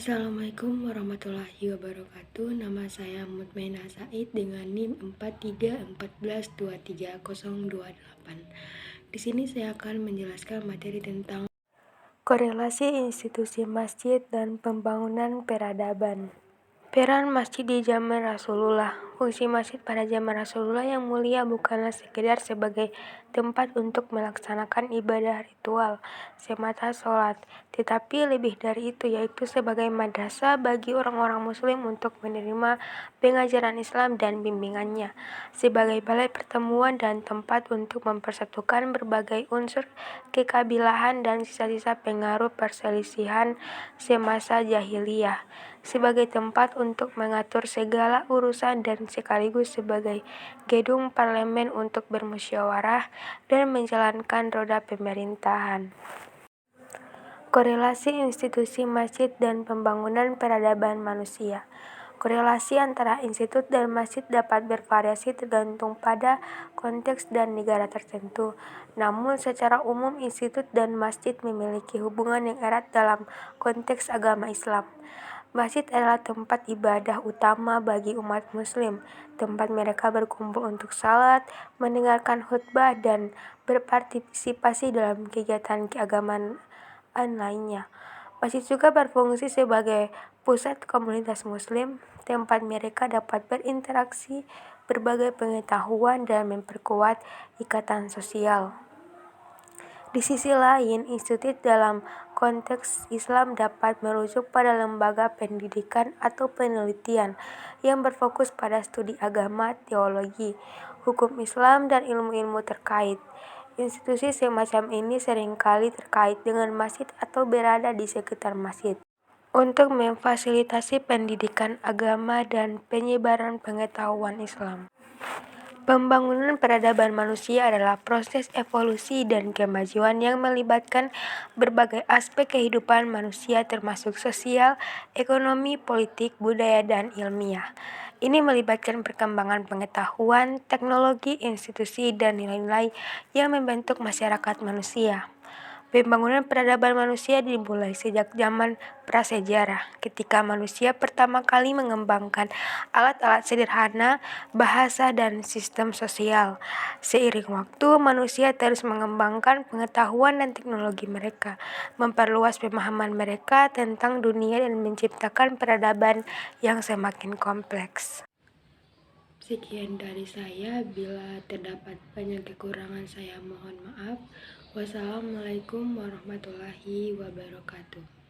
Assalamualaikum warahmatullahi wabarakatuh. Nama saya Mutmainah Said dengan NIM 4314230028. Di sini saya akan menjelaskan materi tentang korelasi institusi masjid dan pembangunan peradaban. Peran masjid di zaman Rasulullah. Fungsi masjid pada zaman Rasulullah yang mulia bukanlah sekedar sebagai tempat untuk melaksanakan ibadah ritual semata sholat, tetapi lebih dari itu, yaitu sebagai madrasah bagi orang-orang muslim untuk menerima pengajaran Islam dan bimbingannya, sebagai balai pertemuan dan tempat untuk mempersatukan berbagai unsur kekabilahan dan sisa-sisa pengaruh perselisihan semasa jahiliyah, sebagai tempat untuk mengatur segala urusan dan sekaligus sebagai gedung parlemen untuk bermusyawarah dan menjalankan roda pemerintahan. Korelasi institusi masjid dan pembangunan peradaban manusia. Korelasi antara institut dan masjid dapat bervariasi tergantung pada konteks dan negara tertentu. Namun secara umum institut dan masjid memiliki hubungan yang erat dalam konteks agama Islam. Masjid adalah tempat ibadah utama bagi umat muslim, tempat mereka berkumpul untuk salat, mendengarkan khutbah, dan berpartisipasi dalam kegiatan keagamaan lainnya. Masjid juga berfungsi sebagai pusat komunitas muslim, tempat mereka dapat berinteraksi, berbagai pengetahuan, dan memperkuat ikatan sosial. Di sisi lain, institut dalam konteks Islam dapat merujuk pada lembaga pendidikan atau penelitian yang berfokus pada studi agama, teologi, hukum Islam, dan ilmu-ilmu terkait. Institusi semacam ini seringkali terkait dengan masjid atau berada di sekitar masjid untuk memfasilitasi pendidikan agama dan penyebaran pengetahuan Islam. Pembangunan peradaban manusia adalah proses evolusi dan kemajuan yang melibatkan berbagai aspek kehidupan manusia termasuk sosial, ekonomi, politik, budaya, dan ilmiah. Ini melibatkan perkembangan pengetahuan, teknologi, institusi, dan nilai-nilai yang membentuk masyarakat manusia. Pembangunan peradaban manusia dimulai sejak zaman prasejarah, ketika manusia pertama kali mengembangkan alat-alat sederhana, bahasa, dan sistem sosial. Seiring waktu, manusia terus mengembangkan pengetahuan dan teknologi mereka, memperluas pemahaman mereka tentang dunia, dan menciptakan peradaban yang semakin kompleks. Sekian dari saya. Bila terdapat banyak kekurangan, saya mohon maaf. Wassalamualaikum warahmatullahi wabarakatuh.